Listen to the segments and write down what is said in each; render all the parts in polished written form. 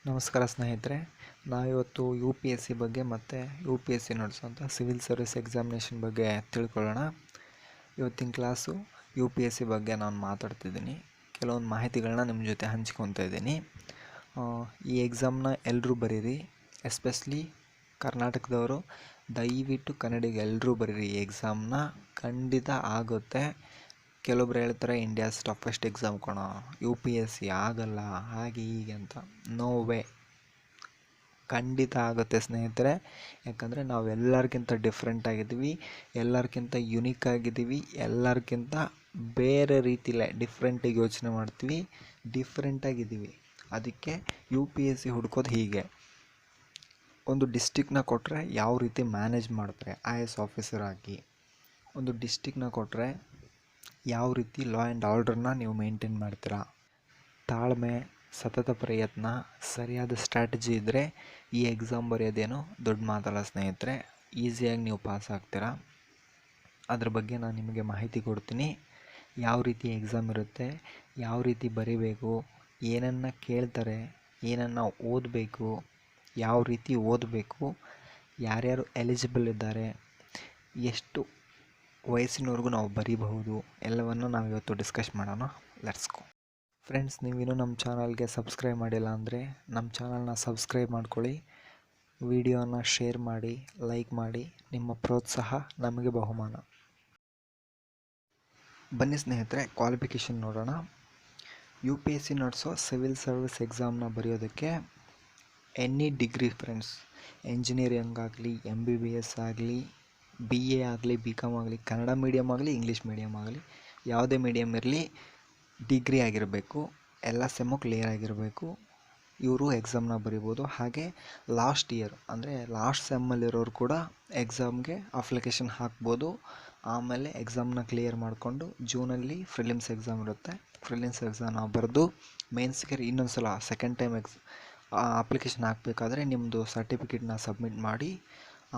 ನಮಸ್ಕಾರ ಸ್ನೇಹಿತರೆ. ನಾವಿವತ್ತು ಯು ಪಿ ಎಸ್ ಸಿ ಬಗ್ಗೆ ಮತ್ತು ಯು ಪಿ ಎಸ್ ಸಿ ನಡೆಸುವಂಥ ಸಿವಿಲ್ ಸರ್ವಿಸ್ ಎಕ್ಸಾಮಿನೇಷನ್ ಬಗ್ಗೆ ತಿಳ್ಕೊಳ್ಳೋಣ. ಇವತ್ತಿನ class U P S C ಬಗ್ಗೆ ನಾನು ಮಾತಾಡ್ತಿದ್ದೀನಿ. ಕೆಲವೊಂದು ಮಾಹಿತಿಗಳನ್ನ ನಿಮ್ಮ ಜೊತೆ ಹಂಚ್ಕೊತಾ ಇದ್ದೀನಿ. ಈ ಎಕ್ಸಾಮ್ನ ಎಲ್ಲರೂ ಬರೀರಿ, ಎಸ್ಪೆಷಲಿ ಕರ್ನಾಟಕದವರು ದಯವಿಟ್ಟು ಕನ್ನಡಿಗ ಎಲ್ಲರೂ ಬರೀರಿ. ಈ ಎಕ್ಸಾಮ್ನ ಖಂಡಿತ ಆಗುತ್ತೆ. ಕೆಲವೊಬ್ರು ಹೇಳ್ತಾರೆ ಇಂಡಿಯಾಸ್ ಟಫೆಸ್ಟ್ ಎಕ್ಸಾಮ್ ಕಣೋ, ಯು ಪಿ ಎಸ್ ಸಿ ಆಗಲ್ಲ ಹಾಗೆ ಹೀಗೆ ಅಂತ. ನೋ ವೇ, ಖಂಡಿತ ಆಗುತ್ತೆ ಸ್ನೇಹಿತರೆ. ಯಾಕಂದರೆ ನಾವು ಎಲ್ಲರಿಗಿಂತ ಡಿಫ್ರೆಂಟ್ ಆಗಿದ್ದೀವಿ, ಎಲ್ಲರಿಗಿಂತ ಯುನೀಕ್ ಆಗಿದ್ದೀವಿ, ಎಲ್ಲರಿಗಿಂತ ಬೇರೆ ರೀತಿಲೇ ಡಿಫ್ರೆಂಟಾಗಿ ಯೋಚನೆ ಮಾಡ್ತೀವಿ, ಡಿಫ್ರೆಂಟಾಗಿದ್ದೀವಿ. ಅದಕ್ಕೆ ಯು ಪಿ ಎಸ್ ಸಿ ಹುಡ್ಕೋದು ಹೀಗೆ. ಒಂದು ಡಿಸ್ಟಿಕ್ನ ಕೊಟ್ಟರೆ ಯಾವ ರೀತಿ ಮ್ಯಾನೇಜ್ ಮಾಡ್ತಾರೆ IAS ಆಫೀಸರ್ ಆಗಿ, ಒಂದು ಡಿಸ್ಟಿಕ್ನ ಕೊಟ್ಟರೆ ಯಾವ ರೀತಿ ಲಾ ಆ್ಯಂಡ್ ಆರ್ಡ್ರನ್ನ ನೀವು ಮೇಂಟೈನ್ ಮಾಡ್ತೀರಾ. ತಾಳ್ಮೆ, ಸತತ ಪ್ರಯತ್ನ, ಸರಿಯಾದ ಸ್ಟ್ರಾಟಜಿ ಇದ್ದರೆ ಈ ಎಕ್ಸಾಮ್ ಬರೆಯೋದೇನು ದೊಡ್ಡ ಮಾತಲ್ಲ ಸ್ನೇಹಿತರೆ. ಈಸಿಯಾಗಿ ನೀವು ಪಾಸ್ ಆಗ್ತೀರಾ. ಅದ್ರ ಬಗ್ಗೆ ನಾನು ನಿಮಗೆ ಮಾಹಿತಿ ಕೊಡ್ತೀನಿ. ಯಾವ ರೀತಿ ಎಕ್ಸಾಮ್ ಇರುತ್ತೆ, ಯಾವ ರೀತಿ ಬರೀಬೇಕು, ಏನನ್ನು ಕೇಳ್ತಾರೆ, ಏನನ್ನು ಓದಬೇಕು, ಯಾವ ರೀತಿ ಓದಬೇಕು, ಯಾರ್ಯಾರು ಎಲಿಜಿಬಲ್ ಇದ್ದಾರೆ, ಎಷ್ಟು ವಯಸ್ಸಿನವರೆಗೂ ನಾವು ಬರೀಬಹುದು, ಎಲ್ಲವನ್ನು ನಾವು ಇವತ್ತು ಡಿಸ್ಕಸ್ ಮಾಡೋಣ. Let's go. ಫ್ರೆಂಡ್ಸ್, ನೀವಿನ್ನೂ ನಮ್ಮ ಚಾನಲ್ಗೆ ಸಬ್ಸ್ಕ್ರೈಬ್ ಮಾಡಿಲ್ಲ ಅಂದರೆ ನಮ್ಮ ಚಾನಲ್ನ ಸಬ್ಸ್ಕ್ರೈಬ್ ಮಾಡ್ಕೊಳ್ಳಿ, ವಿಡಿಯೋನ ಶೇರ್ ಮಾಡಿ, ಲೈಕ್ ಮಾಡಿ. ನಿಮ್ಮ ಪ್ರೋತ್ಸಾಹ ನಮಗೆ ಬಹುಮಾನ. ಬನ್ನಿ ಸ್ನೇಹಿತರೆ, ಕ್ವಾಲಿಫಿಕೇಷನ್ ನೋಡೋಣ. ಯು ಪಿ ಎಸ್ ಸಿ ನಡೆಸೋ ಸಿವಿಲ್ ಸರ್ವಿಸ್ ಎಕ್ಸಾಮ್ನ ಬರೆಯೋದಕ್ಕೆ ಎನಿ ಡಿಗ್ರಿ ಫ್ರೆಂಡ್ಸ್, ಎಂಜಿನಿಯರಿಂಗ್ ಆಗಲಿ, MBBS ಆಗಲಿ, BA ಆಗಲಿ, BCom ಆಗಲಿ, ಕನ್ನಡ ಮೀಡಿಯಮ್ ಆಗಲಿ, ಇಂಗ್ಲೀಷ್ ಮೀಡಿಯಮ್ ಆಗಲಿ, ಯಾವುದೇ ಮೀಡಿಯಮ್ ಇರಲಿ, ಡಿಗ್ರಿ ಆಗಿರಬೇಕು, ಎಲ್ಲ ಸೆಮ್ಮು ಕ್ಲಿಯರ್ ಆಗಿರಬೇಕು. ಇವರು ಎಕ್ಸಾಮ್ನ ಬರಿಬೋದು. ಹಾಗೆ ಲಾಸ್ಟ್ ಇಯರ್ ಅಂದರೆ ಲಾಸ್ಟ್ ಸೆಮ್ಮಲ್ಲಿರೋರು ಕೂಡ ಎಕ್ಸಾಮ್ಗೆ ಅಪ್ಲಿಕೇಶನ್ ಹಾಕ್ಬೋದು. ಆಮೇಲೆ ಎಕ್ಸಾಮ್ನ ಕ್ಲಿಯರ್ ಮಾಡಿಕೊಂಡು ಜೂನಲ್ಲಿ ಪ್ರಿಲಿಮ್ಸ್ ಎಕ್ಸಾಮ್ ಇರುತ್ತೆ. ಪ್ರಿಲಿಮ್ಸ್ ಎಕ್ಸಾಮ್ನ ಬರೆದು ಮೇನ್ಸ್ಗೆ ಇನ್ನೊಂದು ಸಲ ಸೆಕೆಂಡ್ ಟೈಮ್ ಅಪ್ಲಿಕೇಶನ್ ಹಾಕಬೇಕಾದ್ರೆ ನಿಮ್ಮದು ಸರ್ಟಿಫಿಕೇಟ್ನ ಸಬ್ಮಿಟ್ ಮಾಡಿ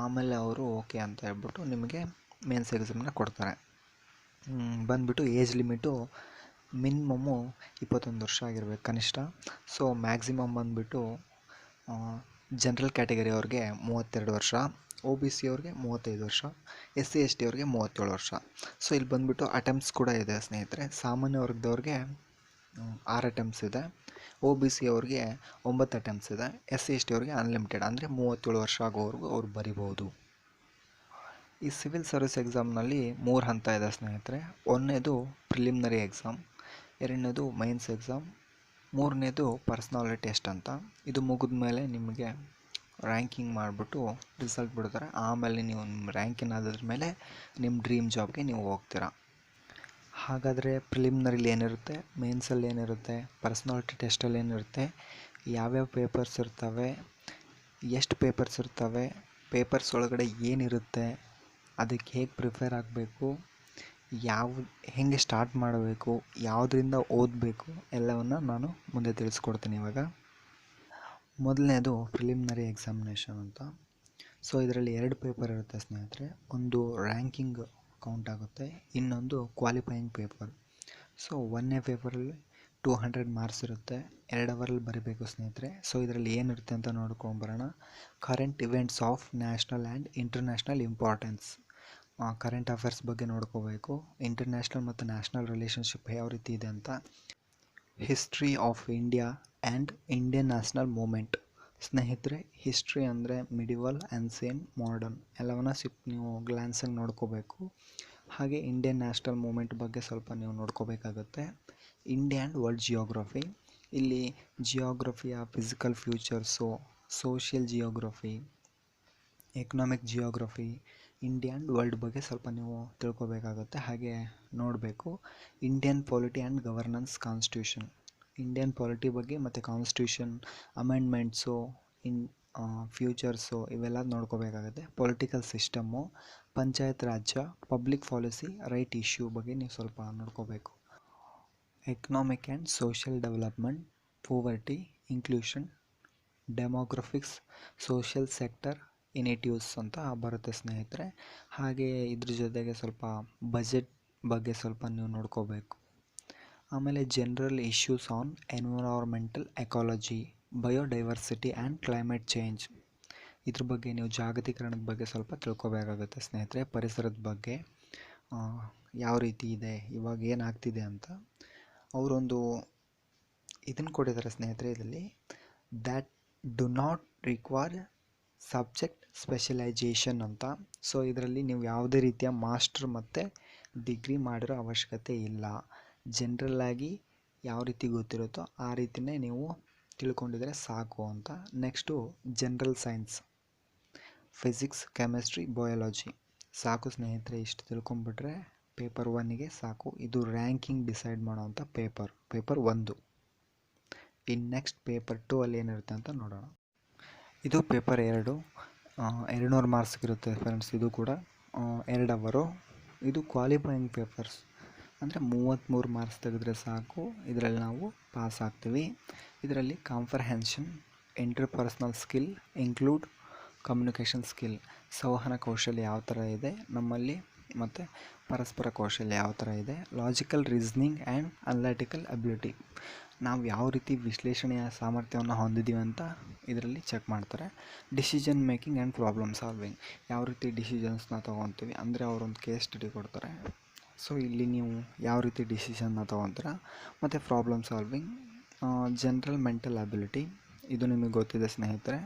ಆಮೇಲೆ ಅವರು ಓಕೆ ಅಂತ ಹೇಳ್ಬಿಟ್ಟು ನಿಮಗೆ ಮೇನ್ಸ್ ಎಕ್ಸಾಮ್ನ ಕೊಡ್ತಾರೆ. ಬಂದುಬಿಟ್ಟು ಏಜ್ ಲಿಮಿಟು ಮಿನಿಮಮ್ಮು 21 ವರ್ಷ ಆಗಿರಬೇಕು ಕನಿಷ್ಠ. ಸೊ ಮ್ಯಾಕ್ಸಿಮಮ್ ಬಂದುಬಿಟ್ಟು ಜನರಲ್ ಕ್ಯಾಟಗರಿ ಅವ್ರಿಗೆ 32 ವರ್ಷ, OBC ಅವ್ರಿಗೆ 35 ವರ್ಷ, SC ST ಅವ್ರಿಗೆ 37 ವರ್ಷ. ಸೊ ಇಲ್ಲಿ ಬಂದುಬಿಟ್ಟು ಅಟೆಂಪ್ಟ್ಸ್ ಕೂಡ ಇದೆ ಸ್ನೇಹಿತರೆ. ಸಾಮಾನ್ಯ ವರ್ಗದವ್ರಿಗೆ 6 ಅಟೆಂಪ್ಟ್ಸ್ ಇದೆ, OBC ಅವ್ರಿಗೆ 9 ಅಟೆಂಪ್ಟ್ಸ್ ಇದೆ, SC ST ಅವ್ರಿಗೆ ಅನ್ಲಿಮಿಟೆಡ್ ಅಂದರೆ 37 ವರ್ಷ ಆಗೋವರೆಗೂ ಅವ್ರು ಬರಿಬೋದು. ಈ ಸಿವಿಲ್ ಸರ್ವಿಸ್ ಎಕ್ಸಾಮ್ನಲ್ಲಿ 3 ಹಂತ ಇದೆ ಸ್ನೇಹಿತರೆ. ಒಂದನೇದು ಪ್ರಿಲಿಮಿನರಿ ಎಕ್ಸಾಮ್, ಎರಡನೇದು ಮೈನ್ಸ್ ಎಕ್ಸಾಮ್, ಮೂರನೇದು ಪರ್ಸ್ನಾಲಿಟಿ ಟೆಸ್ಟ್ ಅಂತ. ಇದು ಮುಗಿದ ಮೇಲೆ ನಿಮಗೆ ರ್ಯಾಂಕಿಂಗ್ ಮಾಡಿಬಿಟ್ಟು ರಿಸಲ್ಟ್ ಬಿಡ್ತಾರೆ. ಆಮೇಲೆ ನೀವು ನಿಮ್ಮ ರ್ಯಾಂಕಿಂಗ್ ಆದ್ರ ಮೇಲೆ ನಿಮ್ಮ ಡ್ರೀಮ್ ಜಾಬ್ಗೆ ನೀವು ಹೋಗ್ತೀರಾ. ಹಾಗಾದರೆ ಪ್ರಿಲಿಮಿನರಿಲಿ ಏನಿರುತ್ತೆ, ಮೇನ್ಸಲ್ಲಿ ಏನಿರುತ್ತೆ, ಪರ್ಸ್ನಾಲಿಟಿ ಟೆಸ್ಟಲ್ಲಿ ಏನಿರುತ್ತೆ, ಯಾವ್ಯಾವ ಪೇಪರ್ಸ್ ಇರ್ತವೆ, ಎಷ್ಟು ಪೇಪರ್ಸ್ ಇರ್ತವೆ, ಪೇಪರ್ಸ್ ಒಳಗಡೆ ಏನಿರುತ್ತೆ, ಅದಕ್ಕೆ ಹೇಗೆ ಪ್ರಿಪೇರ್ ಆಗಬೇಕು, ಹೇಗೆ ಸ್ಟಾರ್ಟ್ ಮಾಡಬೇಕು, ಯಾವುದರಿಂದ ಓದಬೇಕು, ಎಲ್ಲವನ್ನು ನಾನು ಮುಂದೆ ತಿಳಿಸ್ಕೊಡ್ತೀನಿ ಇವಾಗ. ಮೊದಲನೇದು ಪ್ರಿಲಿಮಿನರಿ ಎಕ್ಸಾಮಿನೇಷನ್ ಅಂತ. ಸೊ ಇದರಲ್ಲಿ 2 ಪೇಪರ್ ಇರುತ್ತೆ ಸ್ನೇಹಿತರೆ. ಒಂದು ರ್ಯಾಂಕಿಂಗ್ ಕೌಂಟ್ ಆಗುತ್ತೆ, ಇನ್ನೊಂದು ಕ್ವಾಲಿಫೈಯಿಂಗ್ ಪೇಪರ್. ಸೊ 1ನೇ ಪೇಪರಲ್ಲಿ 200 ಮಾರ್ಕ್ಸ್ ಇರುತ್ತೆ, 2 ಅವರಲ್ಲಿ ಬರೀಬೇಕು ಸ್ನೇಹಿತರೆ. ಸೊ ಇದರಲ್ಲಿ ಏನಿರುತ್ತೆ ಅಂತ ನೋಡ್ಕೊಂಬರೋಣ. Current events of national and international importance, current affairs ಬಗ್ಗೆ ನೋಡ್ಕೋಬೇಕು. ಇಂಟರ್ನ್ಯಾಷನಲ್ ಮತ್ತು ನ್ಯಾಷನಲ್ ರಿಲೇಷನ್ಶಿಪ್ ಯಾವ ರೀತಿ ಇದೆ ಅಂತ. History of India and Indian national moment ಸ್ನೇಹಿತರೆ. ಹಿಸ್ಟ್ರಿ ಅಂದರೆ ಮಿಡಿವಲ್, ಆ್ಯನ್ಸಿಯಂಟ್, ಮಾಡರ್ನ್ ಎಲ್ಲವನ್ನ ನೀವು ಗ್ಲಾನ್ಸಾಗಿ ನೋಡ್ಕೋಬೇಕು. ಹಾಗೆ ಇಂಡಿಯನ್ ನ್ಯಾಷನಲ್ ಮೂಮೆಂಟ್ ಬಗ್ಗೆ ಸ್ವಲ್ಪ ನೀವು ನೋಡ್ಕೋಬೇಕಾಗುತ್ತೆ. ಇಂಡಿಯಾ ಆ್ಯಂಡ್ ವರ್ಲ್ಡ್ ಜಿಯೋಗ್ರಫಿ, ಇಲ್ಲಿ ಜಿಯೋಗ್ರಫಿಯ physical features, social geography, economic geography, India and world ಬಗ್ಗೆ ಸ್ವಲ್ಪ ನೀವು ತಿಳ್ಕೊಬೇಕಾಗುತ್ತೆ, ಹಾಗೆ ನೋಡಬೇಕು. Indian polity and governance constitution, Indian polity ಬಗ್ಗೆ ಮತ್ತು ಕಾನ್ಸ್ಟಿಟ್ಯೂಷನ್ ಅಮೆಂಡ್ಮೆಂಟ್ಸು, ಫ್ಯೂಚರ್ಸು ಇವೆಲ್ಲ ನೋಡ್ಕೋಬೇಕಾಗುತ್ತೆ. ಪೊಲಿಟಿಕಲ್ ಸಿಸ್ಟಮ್ಮು, ಪಂಚಾಯತ್ ರಾಜ್ಯ, ಪಬ್ಲಿಕ್ ಪಾಲಿಸಿ, ರೈಟ್ ಇಶ್ಯೂ ಬಗ್ಗೆ ನೀವು ಸ್ವಲ್ಪ ನೋಡ್ಕೋಬೇಕು. Economic and social development, poverty, inclusion, demographics, social sector initiatives ಅಂತ ಬರುತ್ತೆ ಸ್ನೇಹಿತರೆ. ಹಾಗೆ ಇದ್ರ ಜೊತೆಗೆ ಸ್ವಲ್ಪ ಬಜೆಟ್ ಬಗ್ಗೆ ಸ್ವಲ್ಪ ನೀವು ನೋಡ್ಕೋಬೇಕು. ಆಮೇಲೆ general issues on environmental ecology, biodiversity and climate change. ಇದ್ರ ಬಗ್ಗೆ ನೀವು ಜಾಗತೀಕರಣದ ಬಗ್ಗೆ ಸ್ವಲ್ಪ ತಿಳ್ಕೊಬೇಕಾಗುತ್ತೆ ಸ್ನೇಹಿತರೆ. ಪರಿಸರದ ಬಗ್ಗೆ ಯಾವ ರೀತಿ ಇದೆ, ಇವಾಗ ಏನಾಗ್ತಿದೆ ಅಂತ ಅವರೊಂದು ಇದನ್ನು ಕೊಟ್ಟಿದ್ದಾರೆ ಸ್ನೇಹಿತರೆ. ಇದರಲ್ಲಿ that do not require subject specialization ಅಂತ. ಸೊ ಇದರಲ್ಲಿ ನೀವು ಯಾವುದೇ ರೀತಿಯ ಮಾಸ್ಟರ್ ಮತ್ತು ಡಿಗ್ರಿ ಮಾಡಿರೋ ಅವಶ್ಯಕತೆ ಇಲ್ಲ. ಜನರಲ್ಲಾಗಿ ಯಾವ ರೀತಿ ಗೊತ್ತಿರುತ್ತೋ ಆ ರೀತಿಯೇ ನೀವು ತಿಳ್ಕೊಂಡಿದ್ರೆ ಸಾಕು ಅಂತ. Next general science, physics, chemistry, biology. ಸಾಕು ಸ್ನೇಹಿತರೆ, ಇಷ್ಟು ತಿಳ್ಕೊಂಬಿಟ್ರೆ ಪೇಪರ್ 1ಗೆ ಸಾಕು. ಇದು ರ್ಯಾಂಕಿಂಗ್ ಡಿಸೈಡ್ ಮಾಡೋವಂಥ ಪೇಪರ್ 1. ಇನ್ನು ನೆಕ್ಸ್ಟ್ ಪೇಪರ್ 2 ಅಲ್ಲಿ ಏನಿರುತ್ತೆ ಅಂತ ನೋಡೋಣ. ಇದು ಪೇಪರ್ 2, 200 ಮಾರ್ಕ್ಸ್ಗಿರುತ್ತೆ ಫ್ರೆಂಡ್ಸ್. ಇದು ಕೂಡ 2 ಅವರು. ಇದು ಕ್ವಾಲಿಫೈಯಿಂಗ್ ಪೇಪರ್ಸ್, ಅಂದರೆ 33 ಮಾರ್ಕ್ಸ್ ತೆಗೆದ್ರೆ ಸಾಕು, ಇದರಲ್ಲಿ ನಾವು ಪಾಸ್ ಆಗ್ತೀವಿ. ಇದರಲ್ಲಿ comprehension, interpersonal skill, include communication skill, ಸಂವಹನ ಕೌಶಲ್ಯ ಯಾವ ಥರ ಇದೆ ನಮ್ಮಲ್ಲಿ, ಮತ್ತು ಪರಸ್ಪರ ಕೌಶಲ್ಯ ಯಾವ ಥರ ಇದೆ, logical reasoning and analytical ability, ನಾವು ಯಾವ ರೀತಿ ವಿಶ್ಲೇಷಣೆಯ ಸಾಮರ್ಥ್ಯವನ್ನು ಹೊಂದಿದ್ದೀವಿ ಅಂತ ಇದರಲ್ಲಿ ಚೆಕ್ ಮಾಡ್ತಾರೆ. Decision making and problem solving, ಯಾವ ರೀತಿ ಡಿಸಿಷನ್ಸ್ನ ತೊಗೊತೀವಿ, ಅಂದರೆ ಅವರೊಂದು ಕೇಸ್ ಸ್ಟಡಿ ಕೊಡ್ತಾರೆ. ಸೊ ಇಲ್ಲಿ ನೀವು ಯಾವ ರೀತಿ ಡಿಸಿಷನ್ನ ತೊಗೊತೀರಾ. ಮತ್ತು problem solving, general mental ability, ಇದು ನಿಮಗೆ ಗೊತ್ತಿದೆ ಸ್ನೇಹಿತರೆ.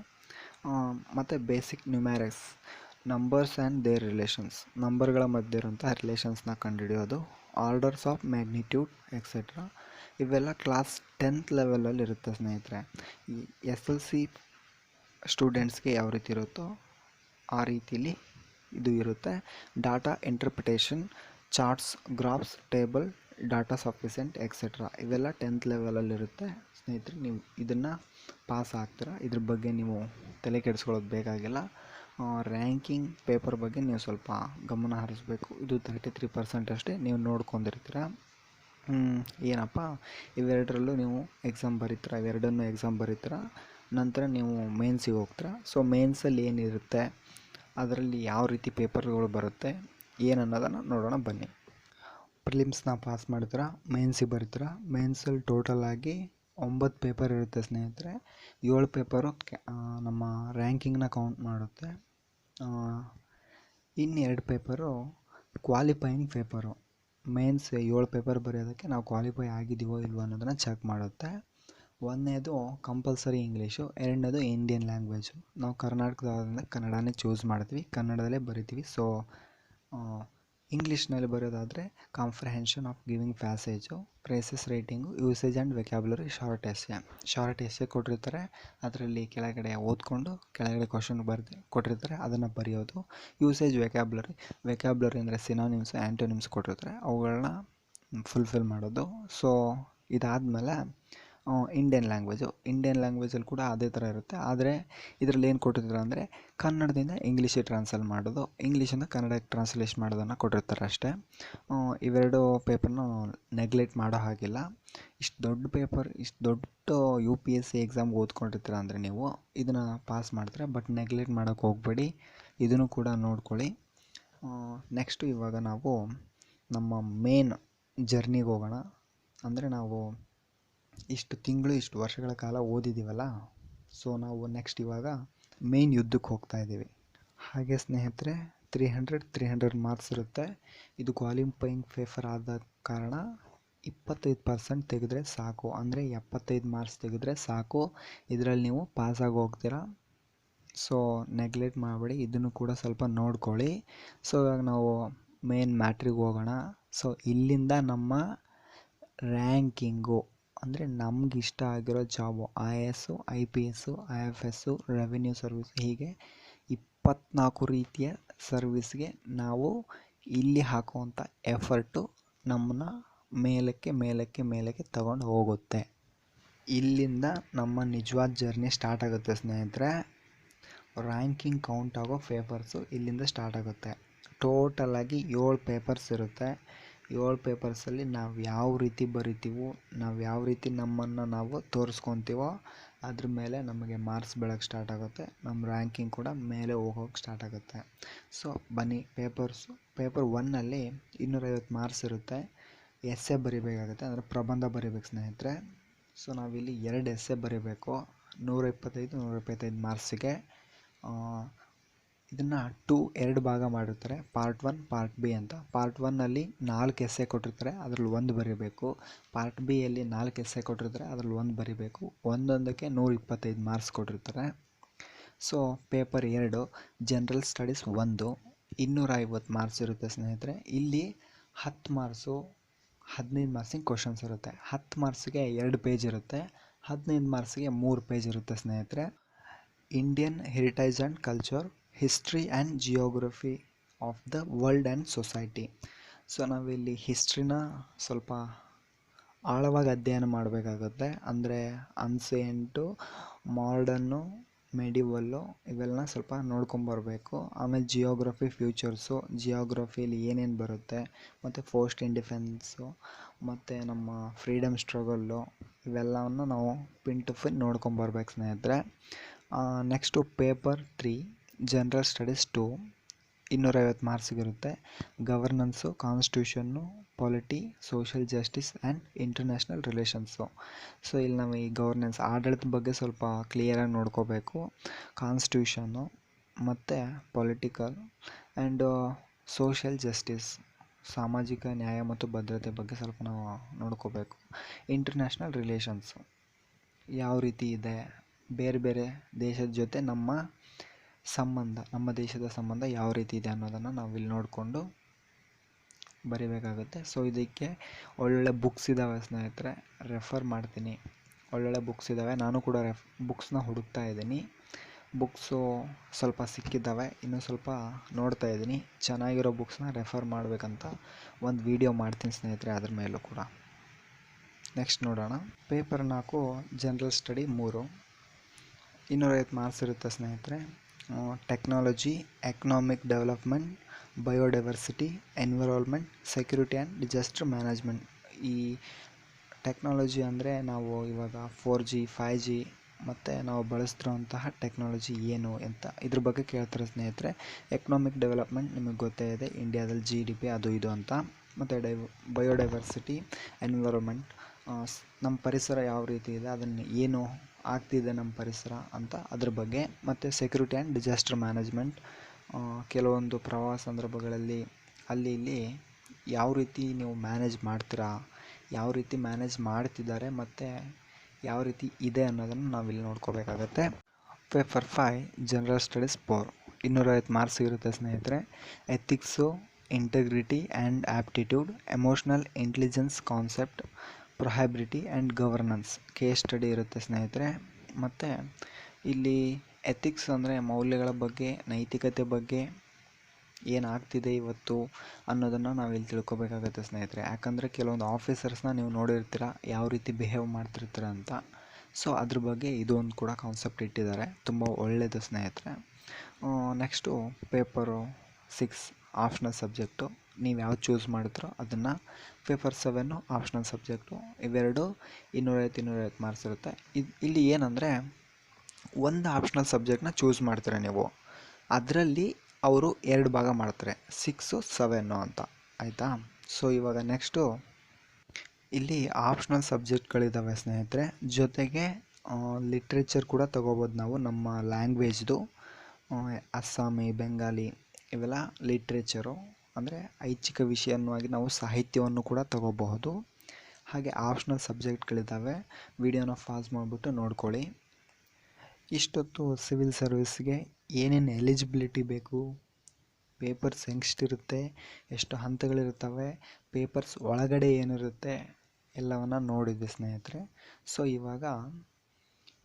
ಮತ್ತು basic numerics, numbers and their relations, ನಂಬರ್ಗಳ ಮಧ್ಯೆ ಇರೋಂಥ ರಿಲೇಷನ್ಸ್ನ ಕಂಡುಹಿಡಿಯೋದು, ಆರ್ಡರ್ಸ್ ಆಫ್ ಮ್ಯಾಗ್ನಿಟ್ಯೂಡ್ ಎಕ್ಸೆಟ್ರಾ. ಇವೆಲ್ಲ ಕ್ಲಾಸ್ 10th ಲೆವೆಲಲ್ಲಿ ಇರುತ್ತೆ ಸ್ನೇಹಿತರೆ. ಈ SLC ಸ್ಟೂಡೆಂಟ್ಸ್ಗೆ ಯಾವ ರೀತಿ ಇರುತ್ತೋ ಆ ರೀತಿಲಿ ಇದು ಇರುತ್ತೆ. Data interpretation, charts, graphs, table, data sufficient etcetera, ಇವೆಲ್ಲ 10th ಲೆವೆಲಲ್ಲಿರುತ್ತೆ ಸ್ನೇಹಿತರೆ. ನೀವು ಇದನ್ನು ಪಾಸ್ ಆಗ್ತೀರಾ, ಇದ್ರ ಬಗ್ಗೆ ನೀವು ತಲೆ ಕೆಡಿಸ್ಕೊಳ್ಳೋದು ಬೇಕಾಗಿಲ್ಲ. ರ್ಯಾಂಕಿಂಗ್ ಪೇಪರ್ ಬಗ್ಗೆ ನೀವು ಸ್ವಲ್ಪ ಗಮನ ಹರಿಸ್ಬೇಕು. ಇದು 33% ಅಷ್ಟೇ ನೀವು ನೋಡ್ಕೊಂಡಿರ್ತೀರ. ಏನಪ್ಪ, ಇವೆರಡರಲ್ಲೂ ನೀವು ಎಕ್ಸಾಮ್ ಬರೀತೀರ, ಇವೆರಡನ್ನೂ ಎಕ್ಸಾಮ್ ಬರೀತೀರ, ನಂತರ ನೀವು ಮೇನ್ಸಿಗೆ ಹೋಗ್ತೀರ. ಸೊ ಮೇನ್ಸಲ್ಲಿ ಏನಿರುತ್ತೆ, ಅದರಲ್ಲಿ ಯಾವ ರೀತಿ ಪೇಪರ್ಗಳು ಬರುತ್ತೆ ಏನನ್ನೋದನ್ನು ನೋಡೋಣ ಬನ್ನಿ. ಪ್ರಿಲಿಮ್ಸ್ನ ಪಾಸ್ ಮಾಡ್ತೀರಾ, ಮೇನ್ಸಿಗೆ ಬರ್ತೀರಾ. ಮೇನ್ಸಲ್ಲಿ ಟೋಟಲಾಗಿ 9 ಪೇಪರ್ ಇರುತ್ತೆ ಸ್ನೇಹಿತರೆ. 7 ಪೇಪರು ನಮ್ಮ ರ್ಯಾಂಕಿಂಗ್ನ ಕೌಂಟ್ ಮಾಡುತ್ತೆ. ಇನ್ನು 2 paper qualifying paper. Mains 7 paper ಬರೆಯೋದಕ್ಕೆ ನಾವು ಕ್ವಾಲಿಫೈ ಆಗಿದ್ದೀವೋ ಇಲ್ವೋ ಅನ್ನೋದನ್ನು ಚೆಕ್ ಮಾಡುತ್ತೆ. 1ನೇದು ಕಂಪಲ್ಸರಿ ಇಂಗ್ಲೀಷು, 2ನೇದು ಇಂಡಿಯನ್ ಲ್ಯಾಂಗ್ವೇಜು. ನಾವು ಕರ್ನಾಟಕದಿಂದ ಕನ್ನಡನೇ ಚೂಸ್ ಮಾಡ್ತೀವಿ, ಕನ್ನಡದಲ್ಲೇ ಬರಿತೀವಿ. ಸೊ ಇಂಗ್ಲೀಷ್ನಲ್ಲಿ ಬರೋದಾದರೆ comprehension of giving passage, praises rating, usage and vocabulary, short essay ಕೊಟ್ಟಿರ್ತಾರೆ. ಅದರಲ್ಲಿ ಕೆಳಗಡೆ ಓದ್ಕೊಂಡು ಕೆಳಗಡೆ ಕ್ವಶನ್ ಕೊಟ್ಟಿರ್ತಾರೆ, ಅದನ್ನು ಬರೆಯೋದು. ಯೂಸೇಜ್, ವೆಕ್ಯಾಬ್ಯುಲರಿ ಅಂದರೆ ಸಿನಾನಿಮ್ಸ್, ಆ್ಯಂಟೋನಿಮ್ಸ್ ಕೊಟ್ಟಿರ್ತಾರೆ, ಅವುಗಳನ್ನ ಫುಲ್ಫಿಲ್ ಮಾಡೋದು. ಸೊ ಇದಾದಮೇಲೆ ಇಂಡಿಯನ್ ಲ್ಯಾಂಗ್ವೇಜಲ್ಲಿ ಕೂಡ ಅದೇ ಥರ ಇರುತ್ತೆ. ಆದರೆ ಇದರಲ್ಲಿ ಏನು ಕೊಟ್ಟಿರ್ತಾರೆ ಅಂದರೆ ಕನ್ನಡದಿಂದ ಇಂಗ್ಲೀಷಿಗೆ ಟ್ರಾನ್ಸ್ಲೇಟ್ ಮಾಡೋದು, ಇಂಗ್ಲೀಷಿಂದ ಕನ್ನಡಕ್ಕೆ ಟ್ರಾನ್ಸ್ಲೇಷನ್ ಮಾಡೋದನ್ನು ಕೊಟ್ಟಿರ್ತಾರೆ ಅಷ್ಟೇ. ಇವೆರಡು ಪೇಪರ್ನ ನೆಗ್ಲೆಕ್ಟ್ ಮಾಡೋ ಹಾಗಿಲ್ಲ. ಇಷ್ಟು ದೊಡ್ಡ ಪೇಪರ್, ಇಷ್ಟು ದೊಡ್ಡ UPSC ಎಕ್ಸಾಮ್ಗೆ ಓದ್ಕೊಂಡಿರ್ತೀರ ಅಂದರೆ ನೀವು ಇದನ್ನು ಪಾಸ್ ಮಾಡ್ತೀರಾ. ಬಟ್ ನೆಗ್ಲೆಕ್ಟ್ ಮಾಡೋಕ್ಕೆ ಹೋಗಬೇಡಿ, ಇದನ್ನು ಕೂಡ ನೋಡ್ಕೊಳ್ಳಿ. ನೆಕ್ಸ್ಟು ಇವಾಗ ನಾವು ನಮ್ಮ ಮೇನ್ ಜರ್ನಿಗೆ ಹೋಗೋಣ. ಅಂದರೆ ನಾವು ಇಷ್ಟು ತಿಂಗಳು, ಇಷ್ಟು ವರ್ಷಗಳ ಕಾಲ ಓದಿದ್ದೀವಲ್ಲ, ಸೊ ನಾವು ನೆಕ್ಸ್ಟ್ ಇವಾಗ ಮೇನ್ ಯುದ್ಧಕ್ಕೆ ಹೋಗ್ತಾ ಇದ್ದೀವಿ. ಹಾಗೆ ಸ್ನೇಹಿತರೆ, 300 ಮಾರ್ಕ್ಸ್ ಇರುತ್ತೆ. ಇದು ಕ್ವಾಲಿಫೈಯಿಂಗ್ ಪೇಪರ್ ಆದ ಕಾರಣ 25% ತೆಗೆದ್ರೆ ಸಾಕು, ಅಂದರೆ 75 ಮಾರ್ಕ್ಸ್ ತೆಗೆದ್ರೆ ಸಾಕು. ಇದರಲ್ಲಿ ನೀವು ಪಾಸಾಗಿ ಹೋಗ್ತೀರಾ. ಸೊ ನೆಗ್ಲೆಕ್ಟ್ ಮಾಡಬೇಡಿ, ಇದನ್ನು ಕೂಡ ಸ್ವಲ್ಪ ನೋಡ್ಕೊಳ್ಳಿ. ಸೊ ಇವಾಗ ನಾವು ಮೇನ್ ಮ್ಯಾಟ್ರಿಗೆ ಹೋಗೋಣ. ಸೊ ಇಲ್ಲಿಂದ ನಮ್ಮ ರ್ಯಾಂಕಿಂಗು, ಅಂದರೆ ನಮ್ಗೆ ಇಷ್ಟ ಆಗಿರೋ job, IAS, IPS, IFS, revenue service, ಹೀಗೆ 24 ರೀತಿಯ ಸರ್ವಿಸ್ಗೆ ನಾವು ಇಲ್ಲಿ ಹಾಕುವಂಥ ಎಫರ್ಟು ನಮ್ಮನ್ನ ಮೇಲಕ್ಕೆ ತಗೊಂಡು ಹೋಗುತ್ತೆ. ಇಲ್ಲಿಂದ ನಮ್ಮ ನಿಜವಾದ ಜರ್ನಿ ಸ್ಟಾರ್ಟ್ ಆಗುತ್ತೆ ಸ್ನೇಹಿತರೆ. ರ್ಯಾಂಕಿಂಗ್ ಕೌಂಟ್ ಆಗೋ ಪೇಪರ್ಸು ಇಲ್ಲಿಂದ ಸ್ಟಾರ್ಟ್ ಆಗುತ್ತೆ. ಟೋಟಲಾಗಿ 7 ಪೇಪರ್ಸ್ ಇರುತ್ತೆ. 7 ಪೇಪರ್ಸಲ್ಲಿ ನಾವು ಯಾವ ರೀತಿ ಬರಿತೀವೋ, ನಾವು ಯಾವ ರೀತಿ ನಮ್ಮನ್ನು ನಾವು ತೋರಿಸ್ಕೊತೀವೋ ಅದ್ರ ಮೇಲೆ ನಮಗೆ ಮಾರ್ಕ್ಸ್ ಬೀಳೋಕ್ಕೆ ಸ್ಟಾರ್ಟ್ ಆಗುತ್ತೆ. ನಮ್ಮ ರ್ಯಾಂಕಿಂಗ್ ಕೂಡ ಮೇಲೆ ಹೋಗೋಕ್ಕೆ ಸ್ಟಾರ್ಟ್ ಆಗುತ್ತೆ. ಸೊ ಬನ್ನಿ, ಪೇಪರ್ 1ನಲ್ಲಿ 250 ಮಾರ್ಕ್ಸ್ ಇರುತ್ತೆ. ಎಸ್ಸೆ ಬರಿಬೇಕಾಗುತ್ತೆ, ಅಂದರೆ ಪ್ರಬಂಧ ಬರಿಬೇಕು ಸ್ನೇಹಿತರೆ. ಸೊ ನಾವಿಲ್ಲಿ 2 ಎಸ್ಸೆ ಬರಿಬೇಕು. 125 ಮಾರ್ಕ್ಸಿಗೆ. ಇದನ್ನು ಎರಡು ಭಾಗ ಮಾಡಿರ್ತಾರೆ, ಪಾರ್ಟ್ 1 ಪಾರ್ಟ್ ಬಿ ಅಂತ. ಪಾರ್ಟ್ 1ನಲ್ಲಿ 4 ಎಸ್ಸೆ ಕೊಟ್ಟಿರ್ತಾರೆ, ಅದರಲ್ಲಿ 1 ಬರೀಬೇಕು. ಪಾರ್ಟ್ ಬಿಯಲ್ಲಿ 4 ಎಸ್ಸೆ ಕೊಟ್ಟಿರ್ತಾರೆ, ಅದರಲ್ಲಿ 1 ಬರೀಬೇಕು. ಒಂದೊಂದಕ್ಕೆ 125 ಮಾರ್ಕ್ಸ್ ಕೊಟ್ಟಿರ್ತಾರೆ. So paper 2 general studies 1 250 marks ಇರುತ್ತೆ ಸ್ನೇಹಿತರೆ. ಇಲ್ಲಿ 10 ಮಾರ್ಕ್ಸು 15 ಮಾರ್ಕ್ಸಿನ ಕ್ವಶನ್ಸ್ ಇರುತ್ತೆ. 10 ಮಾರ್ಕ್ಸಿಗೆ 2 ಪೇಜ್ ಇರುತ್ತೆ, 15 ಮಾರ್ಕ್ಸಿಗೆ 3 ಪೇಜ್ ಇರುತ್ತೆ ಸ್ನೇಹಿತರೆ. Indian heritage and culture, history and geography of the world and society. So ನಾವಿಲ್ಲಿ ಹಿಸ್ಟ್ರಿನ ಸ್ವಲ್ಪ ಆಳವಾಗಿ ಅಧ್ಯಯನ ಮಾಡಬೇಕಾಗುತ್ತೆ. ಅಂದರೆ ಅನ್ಸೆಂಟು, ಮಾಡರ್ನು, ಮೆಡಿವಲ್ಲು ಇವೆಲ್ಲ ಸ್ವಲ್ಪ ನೋಡ್ಕೊಂಬರ್ಬೇಕು. ಆಮೇಲೆ ಜಿಯೋಗ್ರಫಿ ಫ್ಯೂಚರ್ಸು, ಜಿಯೋಗ್ರಫಿಲಿ ಏನೇನು ಬರುತ್ತೆ, ಮತ್ತು ಪೋಸ್ಟ್ ಇಂಡಿಪೆಂಡೆನ್ಸು, ಮತ್ತು ನಮ್ಮ ಫ್ರೀಡಮ್ ಸ್ಟ್ರಗಲ್ಲು, ಇವೆಲ್ಲವನ್ನು ನಾವು ಪಿನ್ ಟು ಪಿನ್ ನೋಡ್ಕೊಂಬರ್ಬೇಕು ಸ್ನೇಹಿತರೆ. ನೆಕ್ಸ್ಟು ಪೇಪರ್ 3 ಜನರಲ್ ಸ್ಟಡೀಸ್ 2 250 ಮಾರ್ಕ್ಸಿಗಿರುತ್ತೆ. Governance, constitution, polity, social justice and international relations. So ಇಲ್ಲಿ ನಾವು ಈ ಗವರ್ನೆನ್ಸ್ ಆಡಳಿತದ ಬಗ್ಗೆ ಸ್ವಲ್ಪ ಕ್ಲಿಯರಾಗಿ ನೋಡ್ಕೋಬೇಕು. ಕಾನ್ಸ್ಟಿಟ್ಯೂಷನ್ನು ಮತ್ತು ಪೊಲಿಟಿಕಲ್ ಆ್ಯಂಡ್ ಸೋಷಿಯಲ್ ಜಸ್ಟಿಸ್, ಸಾಮಾಜಿಕ ನ್ಯಾಯ ಮತ್ತು ಭದ್ರತೆ ಬಗ್ಗೆ ಸ್ವಲ್ಪ ನಾವು ನೋಡ್ಕೋಬೇಕು. ಇಂಟರ್ನ್ಯಾಷನಲ್ ರಿಲೇಷನ್ಸು ಯಾವ ರೀತಿ ಇದೆ, ಬೇರೆ ಬೇರೆ ದೇಶದ ಜೊತೆ ನಮ್ಮ ದೇಶದ ಸಂಬಂಧ ಯಾವ ರೀತಿ ಇದೆ ಅನ್ನೋದನ್ನು ನಾವಿಲ್ಲಿ ನೋಡಿಕೊಂಡು ಬರಿಬೇಕಾಗುತ್ತೆ. ಸೊ ಇದಕ್ಕೆ ಒಳ್ಳೊಳ್ಳೆ ಬುಕ್ಸ್ ಇದ್ದಾವೆ ಸ್ನೇಹಿತರೆ, ರೆಫರ್ ಮಾಡ್ತೀನಿ. ಒಳ್ಳೊಳ್ಳೆ ಬುಕ್ಸ್ ಇದ್ದಾವೆ, ನಾನು ಕೂಡ ಬುಕ್ಸ್ನ ಹುಡುಕ್ತಾ ಇದ್ದೀನಿ. ಬುಕ್ಸು ಸ್ವಲ್ಪ ಸಿಕ್ಕಿದ್ದಾವೆ, ಇನ್ನೂ ಸ್ವಲ್ಪ ನೋಡ್ತಾ ಇದ್ದೀನಿ. ಚೆನ್ನಾಗಿರೋ ಬುಕ್ಸ್ನ ರೆಫರ್ ಮಾಡಬೇಕಂತ ಒಂದು ವಿಡಿಯೋ ಮಾಡ್ತೀನಿ ಸ್ನೇಹಿತರೆ ಅದ್ರ ಮೇಲೂ ಕೂಡ. ನೆಕ್ಸ್ಟ್ ನೋಡೋಣ. ಪೇಪರ್ 4 ಜನರಲ್ ಸ್ಟಡಿ 3 250 ಮಾರ್ಕ್ಸ್ ಇರುತ್ತೆ ಸ್ನೇಹಿತರೆ. Technology, economic development, biodiversity, environment, security and disaster management. ಈ ಟೆಕ್ನಾಲಜಿ ಅಂದರೆ ನಾವು ಇವಾಗ 4G 5G ಮತ್ತು ನಾವು ಬಳಸ್ತಿರೋಂತಹ ಟೆಕ್ನಾಲಜಿ ಏನು ಅಂತ ಇದ್ರ ಬಗ್ಗೆ ಕೇಳ್ತಾರೆ ಸ್ನೇಹಿತರೆ. ಎಕನಾಮಿಕ್ ಡೆವಲಪ್ಮೆಂಟ್ ನಿಮಗೆ ಗೊತ್ತೇ ಇದೆ, ಇಂಡಿಯಾದಲ್ಲಿ GDP ಅದು ಇದು ಅಂತ. ಮತ್ತು ಬಯೋಡೈವರ್ಸಿಟಿ, ಎನ್ವಿರಾನ್ಮೆಂಟ್, ನಮ್ಮ ಪರಿಸರ ಯಾವ ರೀತಿ ಇದೆ, ಅದನ್ನು ಏನು ಆಗ್ತಿದೆ ನಮ್ಮ ಪರಿಸರ ಅಂತ ಅದ್ರ ಬಗ್ಗೆ. ಮತ್ತು ಸೆಕ್ಯೂರಿಟಿ ಆ್ಯಂಡ್ ಡಿಸಾಸ್ಟರ್ ಮ್ಯಾನೇಜ್ಮೆಂಟ್, ಕೆಲವೊಂದು ಪ್ರವಾಹ ಸಂದರ್ಭಗಳಲ್ಲಿ ಅಲ್ಲಿ ಇಲ್ಲಿ ಯಾವ ರೀತಿ ನೀವು ಮ್ಯಾನೇಜ್ ಮಾಡ್ತೀರಾ, ಯಾವ ರೀತಿ ಮ್ಯಾನೇಜ್ ಮಾಡ್ತಿದ್ದಾರೆ ಮತ್ತು ಯಾವ ರೀತಿ ಇದೆ ಅನ್ನೋದನ್ನು ನಾವಿಲ್ಲಿ ನೋಡ್ಕೋಬೇಕಾಗತ್ತೆ. ಪೇಪರ್ 5 ಜನರಲ್ ಸ್ಟಡೀಸ್ 4 250 ಮಾರ್ಕ್ಸ್ ಇರುತ್ತೆ ಸ್ನೇಹಿತರೆ. Ethics, integrity and aptitude, emotional intelligence concept, probability and governance, case study ಇರುತ್ತೆ ಸ್ನೇಹಿತರೆ. ಮತ್ತು ಇಲ್ಲಿ ಎಥಿಕ್ಸ್ ಅಂದರೆ ಮೌಲ್ಯಗಳ ಬಗ್ಗೆ, ನೈತಿಕತೆ ಬಗ್ಗೆ ಏನಾಗ್ತಿದೆ ಇವತ್ತು ಅನ್ನೋದನ್ನು ನಾವಿಲ್ಲಿ ತಿಳ್ಕೊಬೇಕಾಗತ್ತೆ ಸ್ನೇಹಿತರೆ. ಯಾಕಂದರೆ ಕೆಲವೊಂದು ಆಫೀಸರ್ಸ್ನ ನೀವು ನೋಡಿರ್ತೀರ ಯಾವ ರೀತಿ ಬಿಹೇವ್ ಮಾಡ್ತಿರ್ತೀರ ಅಂತ. ಸೊ ಅದ್ರ ಬಗ್ಗೆ ಇದೊಂದು ಕೂಡ ಕಾನ್ಸೆಪ್ಟ್ ಇಟ್ಟಿದ್ದಾರೆ, ತುಂಬ ಒಳ್ಳೆಯದು ಸ್ನೇಹಿತರೆ. ನೆಕ್ಸ್ಟು ಪೇಪರು 6 ಆಪ್ಷನಲ್ ಸಬ್ಜೆಕ್ಟು, ನೀವು ಯಾವ್ದು ಚೂಸ್ ಮಾಡ್ತೀರೋ ಅದನ್ನು. Paper 7 optional subject. ಇವೆರಡು 250 ಮಾರ್ಕ್ಸ್ ಇರುತ್ತೆ. ಇಲ್ಲಿ ಏನಂದರೆ ಒಂದು ಆಪ್ಷನಲ್ ಸಬ್ಜೆಕ್ಟ್ನ ಚೂಸ್ ಮಾಡ್ತೀರ ನೀವು, ಅದರಲ್ಲಿ ಅವರು 2 ಭಾಗ ಮಾಡ್ತಾರೆ, 6 7 ಅಂತ, ಆಯಿತಾ. ಸೊ ಇವಾಗ ನೆಕ್ಸ್ಟು ಇಲ್ಲಿ ಆಪ್ಷನಲ್ ಸಬ್ಜೆಕ್ಟ್ಗಳಿದ್ದಾವೆ ಸ್ನೇಹಿತರೆ. ಜೊತೆಗೆ ಲಿಟ್ರೇಚರ್ ಕೂಡ ತೊಗೋಬೋದು ನಾವು, ನಮ್ಮ ಲ್ಯಾಂಗ್ವೇಜ್ದು. ಅಸ್ಸಾಮಿ, ಬೆಂಗಾಲಿ ಇವೆಲ್ಲ ಲಿಟ್ರೇಚರು, ಅಂದರೆ ಐಚ್ಛಿಕ ವಿಷಯವಾಗಿ ನಾವು ಸಾಹಿತ್ಯವನ್ನು ಕೂಡ ತಗೋಬಹುದು. ಹಾಗೆ ಆಪ್ಷನಲ್ ಸಬ್ಜೆಕ್ಟ್ಗಳಿದ್ದಾವೆ, ವಿಡಿಯೋನ ಪಾಸ್ ಮಾಡಿಬಿಟ್ಟು ನೋಡ್ಕೊಳ್ಳಿ. ಇಷ್ಟೊತ್ತು ಸಿವಿಲ್ ಸರ್ವಿಸ್ಗೆ ಏನೇನು ಎಲಿಜಿಬಿಲಿಟಿ ಬೇಕು, ಪೇಪರ್ಸ್ ಹೆಂಗಿಷ್ಟಿರುತ್ತೆ, ಎಷ್ಟು ಹಂತಗಳಿರ್ತವೆ, ಪೇಪರ್ಸ್ ಒಳಗಡೆ ಏನಿರುತ್ತೆ ಎಲ್ಲವನ್ನು ನೋಡಿದ್ವಿ ಸ್ನೇಹಿತರೆ. ಸೊ ಇವಾಗ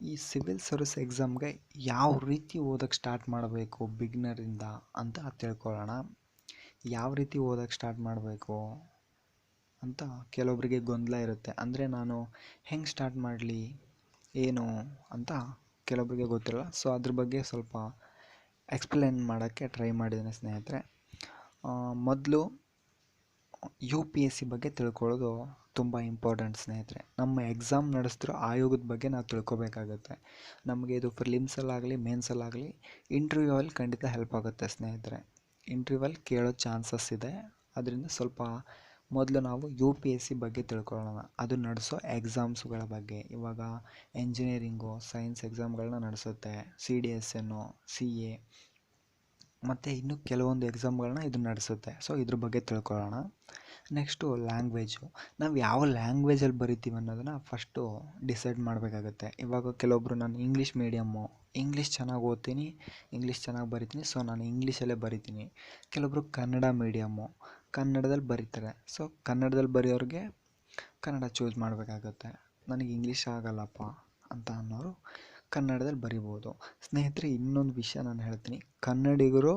ಈ ಸಿವಿಲ್ ಸರ್ವಿಸ್ ಎಕ್ಸಾಮ್ಗೆ ಯಾವ ರೀತಿ ಓದೋಕ್ಕೆ ಸ್ಟಾರ್ಟ್ ಮಾಡಬೇಕು ಬಿಗ್ನರಿಂದ ಅಂತ ತಿಳ್ಕೊಳ್ಳೋಣ. ಯಾವ ರೀತಿ ಓದೋಕ್ಕೆ ಸ್ಟಾರ್ಟ್ ಮಾಡಬೇಕು ಅಂತ ಕೆಲವೊಬ್ಬರಿಗೆ ಗೊಂದಲ ಇರುತ್ತೆ. ಅಂದರೆ ನಾನು ಹೆಂಗೆ ಸ್ಟಾರ್ಟ್ ಮಾಡಲಿ ಏನು ಅಂತ ಕೆಲವೊಬ್ಬರಿಗೆ ಗೊತ್ತಿರಲ್ಲ. ಸೊ ಅದ್ರ ಬಗ್ಗೆ ಸ್ವಲ್ಪ ಎಕ್ಸ್ಪ್ಲೇನ್ ಮಾಡೋಕ್ಕೆ ಟ್ರೈ ಮಾಡಿದ್ದೀನಿ ಸ್ನೇಹಿತರೆ. ಮೊದಲು UPSC ಬಗ್ಗೆ ತಿಳ್ಕೊಳ್ಳೋದು ತುಂಬ ಇಂಪಾರ್ಟೆಂಟ್ ಸ್ನೇಹಿತರೆ. ನಮ್ಮ ಎಕ್ಸಾಮ್ ನಡೆಸ್ತಿರೋ ಆಯೋಗದ ಬಗ್ಗೆ ನಾವು ತಿಳ್ಕೊಬೇಕಾಗತ್ತೆ. ನಮಗೆ ಇದು ಪ್ರಿಲಿಮ್ಸಲ್ಲಾಗಲಿ ಮೇನ್ಸಲ್ಲಾಗಲಿ ಇಂಟರ್ವ್ಯೂವಲ್ಲಿ ಖಂಡಿತ ಹೆಲ್ಪ್ ಆಗುತ್ತೆ ಸ್ನೇಹಿತರೆ. ಇಂಟರ್ವ್ಯೂವಲ್ಲಿ ಕೇಳೋ ಚಾನ್ಸಸ್ ಇದೆ, ಅದರಿಂದ ಸ್ವಲ್ಪ ಮೊದಲು ನಾವು UPSC ಬಗ್ಗೆ ತಿಳ್ಕೊಳ್ಳೋಣ. ಅದು ನಡೆಸೋ ಎಕ್ಸಾಮ್ಸ್ಗಳ ಬಗ್ಗೆ. ಇವಾಗ ಎಂಜಿನಿಯರಿಂಗು, ಸೈನ್ಸ್ ಎಕ್ಸಾಮ್ಗಳನ್ನ ನಡೆಸುತ್ತೆ, CDSN, CA ಮತ್ತು ಇನ್ನು ಕೆಲವೊಂದು ಎಕ್ಸಾಮ್ಗಳನ್ನ ಇದು ನಡೆಸುತ್ತೆ. ಸೊ ಇದ್ರ ಬಗ್ಗೆ ತಿಳ್ಕೊಳ್ಳೋಣ. Next language. ನಾವು ಯಾವ ಲ್ಯಾಂಗ್ವೇಜಲ್ಲಿ ಬರಿತೀವಿ ಅನ್ನೋದನ್ನು ಫಸ್ಟು ಡಿಸೈಡ್ ಮಾಡಬೇಕಾಗತ್ತೆ. ಇವಾಗ ಕೆಲವೊಬ್ಬರು ನಾನು ಇಂಗ್ಲೀಷ್ ಮೀಡಿಯಮ್ಮು, ಇಂಗ್ಲೀಷ್ ಚೆನ್ನಾಗಿ ಓದ್ತೀನಿ, ಇಂಗ್ಲೀಷ್ ಚೆನ್ನಾಗಿ ಬರಿತೀನಿ, ಸೊ ನಾನು ಇಂಗ್ಲೀಷಲ್ಲೇ ಬರಿತೀನಿ. ಕೆಲವೊಬ್ಬರು ಕನ್ನಡ ಮೀಡಿಯಮ್ಮು, ಕನ್ನಡದಲ್ಲಿ ಬರೀತಾರೆ. ಸೊ ಕನ್ನಡದಲ್ಲಿ ಬರೆಯೋರಿಗೆ ಕನ್ನಡ ಚೂಸ್ ಮಾಡಬೇಕಾಗತ್ತೆ. ನನಗೆ ಇಂಗ್ಲೀಷ್ ಆಗಲ್ಲಪ್ಪ ಅಂತ ಅನ್ನೋರು ಕನ್ನಡದಲ್ಲಿ ಬರಿಬೋದು. ಸ್ನೇಹಿತರೆ, ಇನ್ನೊಂದು ವಿಷಯ ನಾನು ಹೇಳ್ತೀನಿ. ಕನ್ನಡಿಗರು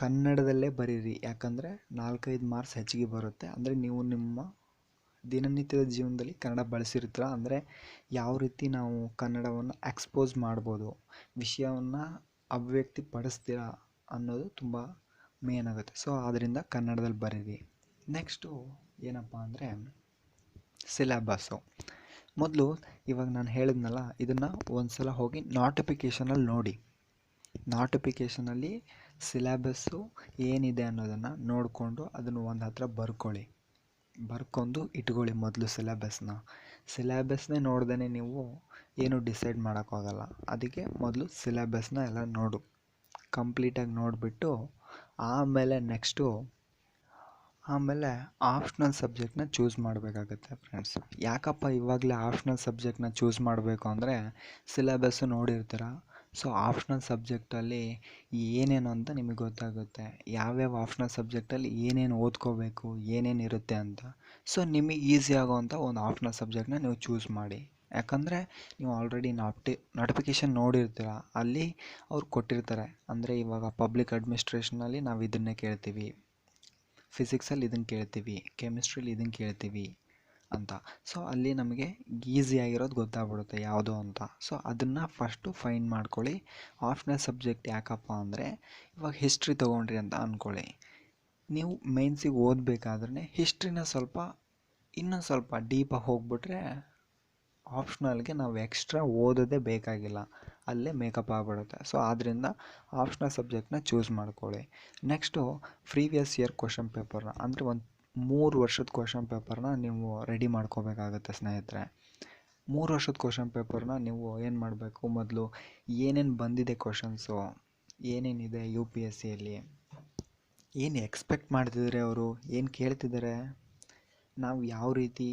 ಕನ್ನಡದಲ್ಲೇ ಬರೀರಿ, ಯಾಕಂದರೆ 4-5 ಮಾರ್ಕ್ಸ್ ಹೆಚ್ಚಿಗೆ ಬರುತ್ತೆ. ಅಂದರೆ ನೀವು ನಿಮ್ಮ ದಿನನಿತ್ಯದ ಜೀವನದಲ್ಲಿ ಕನ್ನಡ ಬಳಸಿರ್ತೀರ. ಅಂದರೆ ಯಾವ ರೀತಿ ನಾವು ಕನ್ನಡವನ್ನು ಎಕ್ಸ್ಪೋಸ್ ಮಾಡ್ಬೋದು, ವಿಷಯವನ್ನು ಅಭಿವ್ಯಕ್ತಿ ಪಡಿಸ್ತೀರಾ ಅನ್ನೋದು ತುಂಬ ಮೇನ್ ಆಗುತ್ತೆ. ಸೊ ಆದ್ದರಿಂದ ಕನ್ನಡದಲ್ಲಿ ಬರೀರಿ. ನೆಕ್ಸ್ಟು ಏನಪ್ಪ ಅಂದರೆ ಸಿಲೆಬಸ್ಸು. ಮೊದಲು ಇವಾಗ ನಾನು ಹೇಳಿದ್ನಲ್ಲ, ಇದನ್ನು ಒಂದು ಸಲ ಹೋಗಿ ನೋಟಿಫಿಕೇಷನಲ್ಲಿ ನೋಡಿ. ನೋಟಿಫಿಕೇಷನಲ್ಲಿ ಸಿಲೆಬಸ್ಸು ಏನಿದೆ ಅನ್ನೋದನ್ನು ನೋಡಿಕೊಂಡು ಅದನ್ನು ಒಂದು ಹತ್ರ ಬರ್ಕೊಂಡು ಇಟ್ಕೊಳ್ಳಿ. ಮೊದಲು ಸಿಲೆಬಸ್ನೇ ನೋಡ್ದೇ ನೀವು ಏನು ಡಿಸೈಡ್ ಮಾಡೋಕ್ಕಾಗಲ್ಲ. ಅದಕ್ಕೆ ಮೊದಲು ಸಿಲೆಬಸ್ನ ಎಲ್ಲ ಕಂಪ್ಲೀಟಾಗಿ ನೋಡಿಬಿಟ್ಟು ಆಮೇಲೆ ಆಪ್ಷನಲ್ ಸಬ್ಜೆಕ್ಟ್ನ ಚೂಸ್ ಮಾಡಬೇಕಾಗತ್ತೆ ಫ್ರೆಂಡ್ಸ್. ಯಾಕಪ್ಪ ಇವಾಗಲೇ ಆಪ್ಷನಲ್ ಸಬ್ಜೆಕ್ಟ್ನ ಚೂಸ್ ಮಾಡಬೇಕು ಅಂದರೆ, ಸಿಲೆಬಸ್ಸು ನೋಡಿರ್ತೀರ. ಸೊ ಆಪ್ಷನಲ್ ಸಬ್ಜೆಕ್ಟಲ್ಲಿ ಏನೇನು ಅಂತ ನಿಮಗೆ ಗೊತ್ತಾಗುತ್ತೆ. ಯಾವ್ಯಾವ ಆಪ್ಷನಲ್ ಸಬ್ಜೆಕ್ಟಲ್ಲಿ ಏನೇನು ಓದ್ಕೋಬೇಕು, ಏನೇನು ಇರುತ್ತೆ ಅಂತ. ಸೊ ನಿಮಗೆ ಈಸಿ ಆಗೋವಂಥ ಒಂದು ಆಪ್ಷನಲ್ ಸಬ್ಜೆಕ್ಟ್ನ ನೀವು ಚೂಸ್ ಮಾಡಿ. ಯಾಕಂದರೆ ನೀವು ಆಲ್ರೆಡಿ ನೋಟಿಫಿಕೇಷನ್ ನೋಡಿರ್ತೀರ, ಅಲ್ಲಿ ಅವ್ರು ಕೊಟ್ಟಿರ್ತಾರೆ. ಅಂದರೆ ಇವಾಗ ಪಬ್ಲಿಕ್ ಅಡ್ಮಿನಿಸ್ಟ್ರೇಷನಲ್ಲಿ ನಾವು ಇದನ್ನೇ ಕೇಳ್ತೀವಿ, ಫಿಸಿಕ್ಸಲ್ಲಿ ಇದನ್ನು ಕೇಳ್ತೀವಿ, ಕೆಮಿಸ್ಟ್ರಿಲಿ ಇದನ್ನು ಕೇಳ್ತೀವಿ ಅಂತ. ಸೊ ಅಲ್ಲಿ ನಮಗೆ ಈಸಿಯಾಗಿರೋದು ಗೊತ್ತಾಗ್ಬಿಡುತ್ತೆ ಯಾವುದು ಅಂತ. ಸೊ ಅದನ್ನು ಫಸ್ಟು ಫೈಂಡ್ ಮಾಡ್ಕೊಳ್ಳಿ. ಆಪ್ಷನಲ್ ಸಬ್ಜೆಕ್ಟ್ ಯಾಕಪ್ಪ ಅಂದರೆ, ಇವಾಗ ಹಿಸ್ಟ್ರಿ ತೊಗೊಂಡ್ರಿ ಅಂತ ಅಂದ್ಕೊಳ್ಳಿ. ನೀವು ಮೇನ್ಸಿಗೆ ಓದಬೇಕಾದ್ರೆ ಹಿಸ್ಟ್ರಿನ ಇನ್ನೂ ಸ್ವಲ್ಪ ಡೀಪಾಗಿ ಹೋಗ್ಬಿಟ್ರೆ ಆಪ್ಷನಲ್ಗೆ ನಾವು ಎಕ್ಸ್ಟ್ರಾ ಓದೋದೇ ಬೇಕಾಗಿಲ್ಲ, ಅಲ್ಲೇ ಮೇಕಪ್ ಆಗಿಬಿಡುತ್ತೆ. ಸೊ ಆದ್ದರಿಂದ ಆಪ್ಷನಲ್ ಸಬ್ಜೆಕ್ಟ್ನ ಚೂಸ್ ಮಾಡ್ಕೊಳ್ಳಿ. ನೆಕ್ಸ್ಟು ಪ್ರೀವಿಯಸ್ ಇಯರ್ ಕ್ವಶನ್ ಪೇಪರ್ನ, ಅಂದರೆ ಒಂದು 3 ವರ್ಷದ ಕ್ವಶನ್ ಪೇಪರ್ನ ನೀವು ರೆಡಿ ಮಾಡ್ಕೋಬೇಕಾಗತ್ತೆ ಸ್ನೇಹಿತರೆ. 3 ವರ್ಷದ ಕ್ವಶನ್ ಪೇಪರ್ನ ನೀವು ಏನು ಮಾಡಬೇಕು, ಮೊದಲು ಏನೇನು ಬಂದಿದೆ ಕ್ವಶನ್ಸು, ಏನೇನಿದೆ UPSCಯಲ್ಲಿ, ಏನು ಎಕ್ಸ್ಪೆಕ್ಟ್ ಮಾಡ್ತಿದ್ದಾರೆ ಅವರು, ಏನು ಕೇಳ್ತಿದ್ದಾರೆ, ನಾವು ಯಾವ ರೀತಿ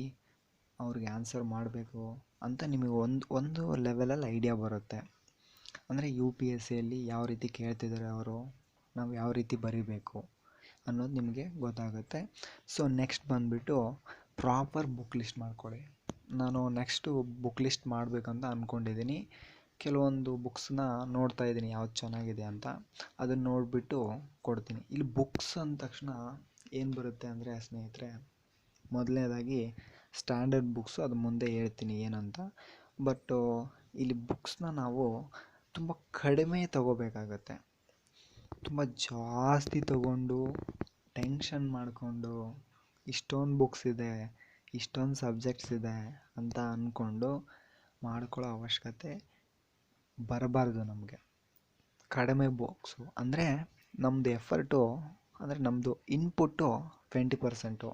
ಅವ್ರಿಗೆ ಆನ್ಸರ್ ಮಾಡಬೇಕು ಅಂತ ನಿಮಗೆ ಒಂದು ಲೆವೆಲಲ್ಲಿ ಐಡಿಯಾ ಬರುತ್ತೆ. ಅಂದರೆ UPSCಯಲ್ಲಿ ಯಾವ ರೀತಿ ಕೇಳ್ತಿದ್ದಾರೆ ಅವರು, ನಾವು ಯಾವ ರೀತಿ ಬರೀಬೇಕು ಅನ್ನೋದು ನಿಮಗೆ ಗೊತ್ತಾಗುತ್ತೆ. ಸೊ ನೆಕ್ಸ್ಟ್ ಬಂದುಬಿಟ್ಟು ಪ್ರಾಪರ್ ಬುಕ್ ಲಿಸ್ಟ್ ಮಾಡ್ಕೊಳ್ಳಿ. ನಾನು ನೆಕ್ಸ್ಟು ಬುಕ್ ಲಿಸ್ಟ್ ಮಾಡಬೇಕಂತ ಅಂದ್ಕೊಂಡಿದ್ದೀನಿ. ಕೆಲವೊಂದು ಬುಕ್ಸ್ನ ನೋಡ್ತಾ ಇದ್ದೀನಿ ಯಾವ್ದು ಚೆನ್ನಾಗಿದೆ ಅಂತ. ಅದನ್ನು ನೋಡಿಬಿಟ್ಟು ಕೊಡ್ತೀನಿ. ಇಲ್ಲಿ ಬುಕ್ಸ್ ಅಂದ ತಕ್ಷಣ ಏನು ಬರುತ್ತೆ ಅಂದರೆ ಸ್ನೇಹಿತರೆ, ಮೊದಲನೇದಾಗಿ ಸ್ಟ್ಯಾಂಡರ್ಡ್ ಬುಕ್ಸು, ಅದು ಮುಂದೆ ಹೇಳ್ತೀನಿ ಏನಂತ. ಬಟ್ ಇಲ್ಲಿ ಬುಕ್ಸ್ನ ನಾವು ತುಂಬ ಕಡಿಮೆ ತಗೋಬೇಕಾಗತ್ತೆ. ತುಂಬ ಜಾಸ್ತಿ ತಗೊಂಡು ಟೆನ್ಷನ್ ಮಾಡಿಕೊಂಡು ಇಷ್ಟೊಂದು ಬುಕ್ಸ್ ಇದೆ, ಇಷ್ಟೊಂದು ಸಬ್ಜೆಕ್ಟ್ಸ್ ಇದೆ ಅಂತ ಅಂದ್ಕೊಂಡು ಮಾಡ್ಕೊಳ್ಳೋ ಅವಶ್ಯಕತೆ ಬರಬಾರ್ದು ನಮಗೆ. ಕಡಿಮೆ ಬುಕ್ಸು ಅಂದರೆ ನಮ್ಮದು ಎಫರ್ಟು, ಅಂದರೆ ನಮ್ಮದು ಇನ್ಪುಟ್ಟು 20%,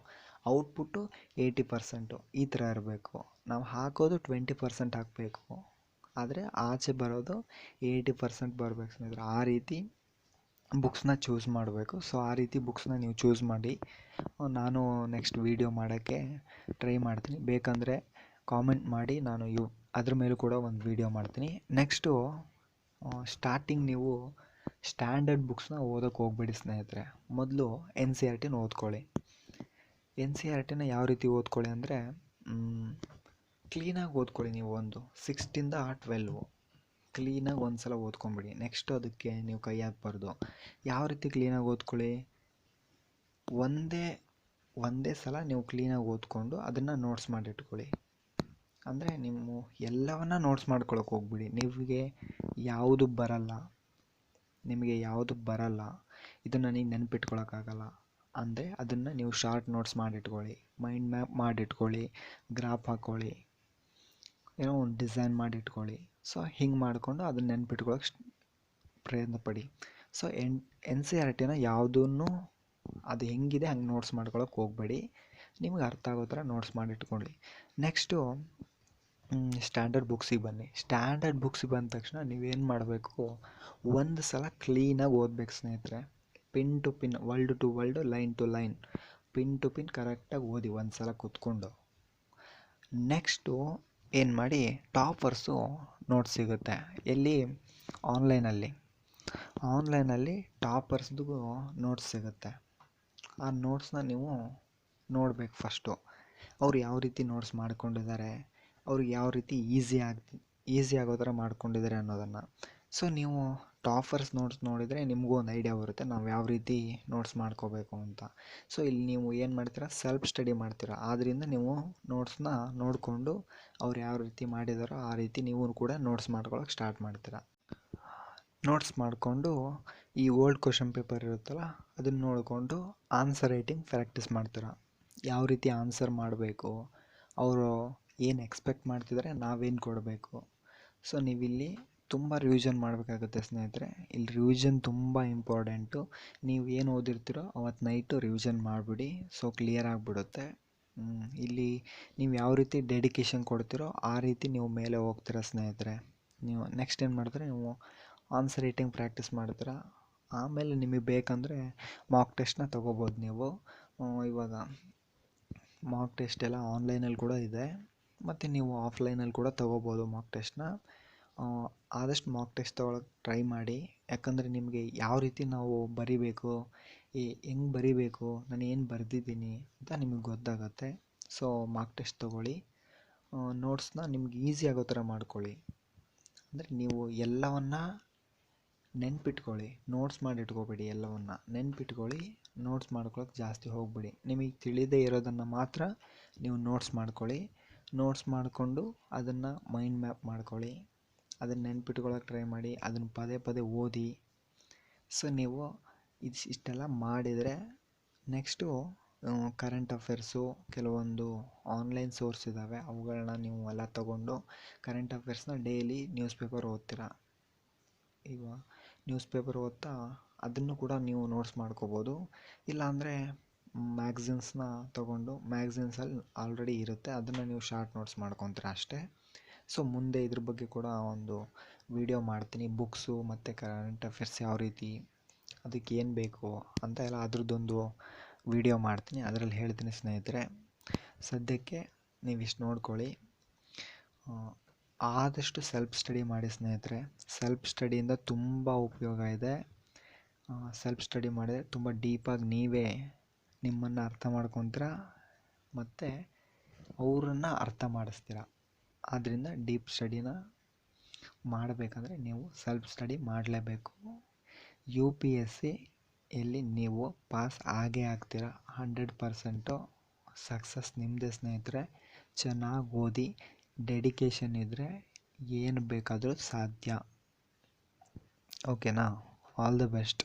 ಔಟ್ಪುಟ್ಟು 80%, ಈ ಥರ ಇರಬೇಕು. ನಾವು ಹಾಕೋದು 20% ಹಾಕಬೇಕು, ಆದರೆ ಆಚೆ ಬರೋದು 80% ಬರಬೇಕು ಸ್ನೇಹಿತರೆ. ಆ ರೀತಿ ಬುಕ್ಸ್ನ ಚೂಸ್ ಮಾಡಬೇಕು. ಸೊ ಆ ರೀತಿ ಬುಕ್ಸ್ನ ನೀವು ಚೂಸ್ ಮಾಡಿ. ನಾನು ನೆಕ್ಸ್ಟ್ ವೀಡಿಯೋ ಮಾಡೋಕ್ಕೆ ಟ್ರೈ ಮಾಡ್ತೀನಿ. ಬೇಕಂದರೆ ಕಾಮೆಂಟ್ ಮಾಡಿ, ನಾನು ಅದ್ರ ಮೇಲೂ ಕೂಡ ಒಂದು ವೀಡಿಯೋ ಮಾಡ್ತೀನಿ. ನೆಕ್ಸ್ಟು ಸ್ಟಾರ್ಟಿಂಗ್ ನೀವು ಸ್ಟ್ಯಾಂಡರ್ಡ್ ಬುಕ್ಸ್ನ ಓದೋಕ್ಕೆ ಹೋಗ್ಬೇಡಿ ಸ್ನೇಹಿತರೆ. ಮೊದಲು NCERTನ ಓದ್ಕೊಳ್ಳಿ. NCERTನ ಯಾವ ರೀತಿ ಓದ್ಕೊಳ್ಳಿ ಅಂದರೆ, ಕ್ಲೀನಾಗಿ ಓದ್ಕೊಳ್ಳಿ. ನೀವು ಒಂದು 6ರಿಂದ 12 ಕ್ಲೀನಾಗಿ ಒಂದು ಸಲ ಓದ್ಕೊಂಬಿಡಿ. ನೆಕ್ಸ್ಟು ಅದಕ್ಕೆ ನೀವು ಕೈ ಹಾಕಬಾರ್ದು. ಯಾವ ರೀತಿ ಕ್ಲೀನಾಗಿ ಓದ್ಕೊಳ್ಳಿ, ಒಂದೇ ಸಲ ನೀವು ಕ್ಲೀನಾಗಿ ಓದ್ಕೊಂಡು ಅದನ್ನು ನೋಟ್ಸ್ ಮಾಡಿಟ್ಕೊಳ್ಳಿ. ಅಂದರೆ ನೀವು ಎಲ್ಲವನ್ನ ನೋಟ್ಸ್ ಮಾಡ್ಕೊಳ್ಳೋಕೆ ಹೋಗ್ಬಿಡಿ. ನಿಮಗೆ ಯಾವುದು ಬರಲ್ಲ, ಇದು ನನಗೆ ನೆನಪಿಟ್ಕೊಳ್ಳೋಕ್ಕಾಗಲ್ಲ ಅಂದರೆ ಅದನ್ನು ನೀವು ಶಾರ್ಟ್ ನೋಟ್ಸ್ ಮಾಡಿಟ್ಕೊಳ್ಳಿ, ಮೈಂಡ್ ಮ್ಯಾಪ್ ಮಾಡಿಟ್ಕೊಳ್ಳಿ, ಗ್ರಾಫ್ ಹಾಕ್ಕೊಳ್ಳಿ, ಏನೋ ಒಂದು ಡಿಸೈನ್ ಮಾಡಿಟ್ಕೊಳ್ಳಿ. ಸೊ ಹಿಂಗೆ ಮಾಡಿಕೊಂಡು ಅದನ್ನು ನೆನಪಿಟ್ಕೊಳ್ಳೋಕೆ ಪ್ರಯತ್ನ ಪಡಿ. ಸೊ NCERTನ ಯಾವುದನ್ನು ಅದು ಹೆಂಗಿದೆ ಹಂಗೆ ನೋಟ್ಸ್ ಮಾಡ್ಕೊಳ್ಳೋಕೆ ಹೋಗಬೇಡಿ. ನಿಮಗೆ ಅರ್ಥ ಆಗೋ ಥರ ನೋಟ್ಸ್ ಮಾಡಿಟ್ಕೊಳ್ಳಿ. ನೆಕ್ಸ್ಟು ಸ್ಟ್ಯಾಂಡರ್ಡ್ ಬುಕ್ಸಿಗೆ ಬನ್ನಿ. ಸ್ಟ್ಯಾಂಡರ್ಡ್ ಬುಕ್ಸಿಗೆ ಬಂದ ತಕ್ಷಣ ನೀವೇನು ಮಾಡಬೇಕು, ಒಂದು ಸಲ ಕ್ಲೀನಾಗಿ ಓದಬೇಕು ಸ್ನೇಹಿತರೆ. Pin to pin, word to word, line to line, pin to pin ಕರೆಕ್ಟಾಗಿ ಓದಿ ಒಂದು ಸಲ ಕೂತ್ಕೊಂಡು. ನೆಕ್ಸ್ಟು ಏನು ಮಾಡಿ, ಟಾಪರ್ಸು ನೋಟ್ಸ್ ಸಿಗುತ್ತೆ. ಎಲ್ಲಿ? ಆನ್ಲೈನಲ್ಲಿ ಟಾಪರ್ಸ್ದು ನೋಟ್ಸ್ ಸಿಗುತ್ತೆ. ಆ ನೋಟ್ಸ್ನ ನೀವು ನೋಡಬೇಕು ಫಸ್ಟು. ಅವ್ರು ಯಾವ ರೀತಿ ನೋಟ್ಸ್ ಮಾಡ್ಕೊಂಡಿದ್ದಾರೆ, ಅವ್ರಿಗೆ ಯಾವ ರೀತಿ ಈಸಿ ಆಗೋ ಥರ ಮಾಡ್ಕೊಂಡಿದ್ದಾರೆ ಅನ್ನೋದನ್ನು. ಸೊ ನೀವು ಟಾಪರ್ಸ್ ನೋಟ್ಸ್ ನೋಡಿದರೆ ನಿಮಗೂ ಒಂದು ಐಡಿಯಾ ಬರುತ್ತೆ ನಾವು ಯಾವ ರೀತಿ ನೋಟ್ಸ್ ಮಾಡ್ಕೋಬೇಕು ಅಂತ. ಸೊ ಇಲ್ಲಿ ನೀವು ಏನು ಮಾಡ್ತೀರಾ, ಸೆಲ್ಫ್ ಸ್ಟಡಿ ಮಾಡ್ತೀರಾ. ಆದ್ದರಿಂದ ನೀವು ನೋಟ್ಸ್ನ ನೋಡಿಕೊಂಡು ಅವ್ರು ಯಾವ ರೀತಿ ಮಾಡಿದಾರೋ ಆ ರೀತಿ ನೀವು ಕೂಡ ನೋಟ್ಸ್ ಮಾಡ್ಕೊಳ್ಳೋಕೆ ಸ್ಟಾರ್ಟ್ ಮಾಡ್ತೀರಾ. ನೋಟ್ಸ್ ಮಾಡಿಕೊಂಡು ಈ ಓಲ್ಡ್ ಕ್ವಶನ್ ಪೇಪರ್ ಇರುತ್ತಲ್ಲ ಅದನ್ನು ನೋಡಿಕೊಂಡು ಆನ್ಸರ್ ರೈಟಿಂಗ್ ಪ್ರಾಕ್ಟೀಸ್ ಮಾಡ್ತೀರಾ. ಯಾವ ರೀತಿ ಆನ್ಸರ್ ಮಾಡಬೇಕು, ಅವರು ಏನು ಎಕ್ಸ್ಪೆಕ್ಟ್ ಮಾಡ್ತಿದ್ದಾರೆ, ನಾವೇನು ಕೊಡಬೇಕು. ಸೊ ನೀವಿಲ್ಲಿ ತುಂಬ ರಿವಿಷನ್ ಮಾಡಬೇಕಾಗುತ್ತೆ ಸ್ನೇಹಿತರೆ. ಇಲ್ಲಿ ರಿವಿಷನ್ ತುಂಬ ಇಂಪಾರ್ಟೆಂಟು. ನೀವು ಏನು ಓದಿರ್ತೀರೋ ಅವತ್ತು ನೈಟು ರಿವಿಷನ್ ಮಾಡಿಬಿಡಿ. ಸೊ ಕ್ಲಿಯರ್ ಆಗಿಬಿಡುತ್ತೆ. ಇಲ್ಲಿ ನೀವು ಯಾವ ರೀತಿ ಡೆಡಿಕೇಶನ್ ಕೊಡ್ತೀರೋ ಆ ರೀತಿ ನೀವು ಮೇಲೆ ಹೋಗ್ತೀರಾ ಸ್ನೇಹಿತರೆ. ನೀವು ನೆಕ್ಸ್ಟ್ ಏನು ಮಾಡ್ತೀರಾ, ನೀವು ಆನ್ಸರ್ ರೈಟಿಂಗ್ ಪ್ರಾಕ್ಟೀಸ್ ಮಾಡ್ತೀರಾ. ಆಮೇಲೆ ನಿಮಗೆ ಬೇಕಂದರೆ ಮಾಕ್ ಟೆಸ್ಟ್ನ ತೊಗೋಬೋದು ನೀವು. ಇವಾಗ ಮಾಕ್ ಟೆಸ್ಟ್ ಎಲ್ಲ ಆನ್ಲೈನಲ್ಲಿ ಕೂಡ ಇದೆ, ಮತ್ತು ನೀವು ಆಫ್ಲೈನಲ್ಲಿ ಕೂಡ ತೊಗೋಬೋದು ಮಾಕ್ ಟೆಸ್ಟ್ನ. ಆದಷ್ಟು ಮಾಕ್ ಟೆಸ್ಟ್ ತೊಗೊಳಕ್ಕೆ ಟ್ರೈ ಮಾಡಿ. ಯಾಕಂದರೆ ನಿಮಗೆ ಯಾವ ರೀತಿ ನಾವು ಬರಿಬೇಕು, ಹೆಂಗೆ ಬರಿಬೇಕು, ನಾನು ಏನು ಬರೆದಿದ್ದೀನಿ ಅಂತ ನಿಮಗೆ ಗೊತ್ತಾಗತ್ತೆ. ಸೊ ಮಾಕ್ ಟೆಸ್ಟ್ ತೊಗೊಳ್ಳಿ. ನೋಟ್ಸ್ನ ನಿಮ್ಗೆ ಈಸಿ ಆಗೋ ಥರ ಮಾಡ್ಕೊಳ್ಳಿ. ಅಂದರೆ ನೀವು ಎಲ್ಲವನ್ನು ನೆನ್ಪಿಟ್ಕೊಳ್ಳಿ, ನೋಟ್ಸ್ ಮಾಡಿ ಇಟ್ಕೋಬೇಡಿ. ಎಲ್ಲವನ್ನು ನೆನ್ಪಿಟ್ಕೊಳ್ಳಿ, ನೋಟ್ಸ್ ಮಾಡ್ಕೊಳ್ಳೋಕೆ ಜಾಸ್ತಿ ಹೋಗ್ಬಿಡಿ. ನಿಮಗೆ ತಿಳಿದೇ ಇರೋದನ್ನು ಮಾತ್ರ ನೀವು ನೋಟ್ಸ್ ಮಾಡ್ಕೊಳ್ಳಿ. ನೋಟ್ಸ್ ಮಾಡಿಕೊಂಡು ಅದನ್ನು ಮೈಂಡ್ ಮ್ಯಾಪ್ ಮಾಡ್ಕೊಳ್ಳಿ. ಅದನ್ನು ನೆನ್ಪಿಟ್ಕೊಳ್ಳೋಕೆ ಟ್ರೈ ಮಾಡಿ. ಅದನ್ನು ಪದೇ ಪದೇ ಓದಿ. ಸೊ ನೀವು ಇಷ್ಟೆಲ್ಲ ಮಾಡಿದರೆ ನೆಕ್ಸ್ಟು ಕರೆಂಟ್ ಅಫೇರ್ಸು, ಕೆಲವೊಂದು ಆನ್ಲೈನ್ ಸೋರ್ಸ್ ಇದ್ದಾವೆ, ಅವುಗಳನ್ನ ನೀವು ಎಲ್ಲ ತೊಗೊಂಡು ಕರೆಂಟ್ ಅಫೇರ್ಸ್ನ ಡೈಲಿ ನ್ಯೂಸ್ ಪೇಪರ್ ಓದ್ತೀರಾ. ಈಗ ನ್ಯೂಸ್ ಪೇಪರ್ ಓದ್ತಾ ಅದನ್ನು ಕೂಡ ನೀವು ನೋಟ್ಸ್ ಮಾಡ್ಕೋಬೋದು. ಇಲ್ಲಾಂದರೆ ಮ್ಯಾಗ್ಝಿನ್ಸ್ನ ತೊಗೊಂಡು, ಮ್ಯಾಗ್ಝಿನ್ಸಲ್ಲಿ ಆಲ್ರೆಡಿ ಇರುತ್ತೆ, ಅದನ್ನು ನೀವು ಶಾರ್ಟ್ ನೋಟ್ಸ್ ಮಾಡ್ಕೊತೀರ ಅಷ್ಟೇ. ಸೊ ಮುಂದೆ ಇದ್ರ ಬಗ್ಗೆ ಕೂಡ ಒಂದು ವಿಡಿಯೋ ಮಾಡ್ತೀನಿ. ಬುಕ್ಸು ಮತ್ತು ಕರೆಂಟ್ ಅಫೇರ್ಸ್ ಯಾವ ರೀತಿ, ಅದಕ್ಕೆ ಏನು ಬೇಕು ಅಂತ ಎಲ್ಲ ಅದ್ರದ್ದೊಂದು ವಿಡಿಯೋ ಮಾಡ್ತೀನಿ, ಅದರಲ್ಲಿ ಹೇಳ್ತೀನಿ ಸ್ನೇಹಿತರೆ. ಸದ್ಯಕ್ಕೆ ನೀವಿಷ್ಟು ನೋಡ್ಕೊಳ್ಳಿ. ಆದಷ್ಟು ಸೆಲ್ಫ್ ಸ್ಟಡಿ ಮಾಡಿ ಸ್ನೇಹಿತರೆ. ಸೆಲ್ಫ್ ಸ್ಟಡಿಯಿಂದ ತುಂಬ ಉಪಯೋಗ ಇದೆ. ಸೆಲ್ಫ್ ಸ್ಟಡಿ ಮಾಡಿದರೆ ತುಂಬ ಡೀಪಾಗಿ ನೀವೇ ನಿಮ್ಮನ್ನು ಅರ್ಥ ಮಾಡ್ಕೊತೀರ ಮತ್ತು ಅವರನ್ನು ಅರ್ಥ ಮಾಡಿಸ್ತೀರ. ಆದ್ದರಿಂದ ಡೀಪ್ ಸ್ಟಡಿನ ಮಾಡಬೇಕಂದ್ರೆ ನೀವು ಸೆಲ್ಫ್ ಸ್ಟಡಿ ಮಾಡಲೇಬೇಕು. UPSC ಎಲ್ಲಿ ನೀವು ಪಾಸ್ ಆಗೇ ಆಗ್ತೀರ. 100% ಸಕ್ಸಸ್ ನಿಮ್ಮದೇ ಸ್ನೇಹಿತರೆ. ಚೆನ್ನಾಗಿ ಓದಿ, ಡೆಡಿಕೇಶನ್ ಇದ್ದರೆ ಏನು ಬೇಕಾದರೂ ಸಾಧ್ಯ. ಓಕೆನಾ? All the best.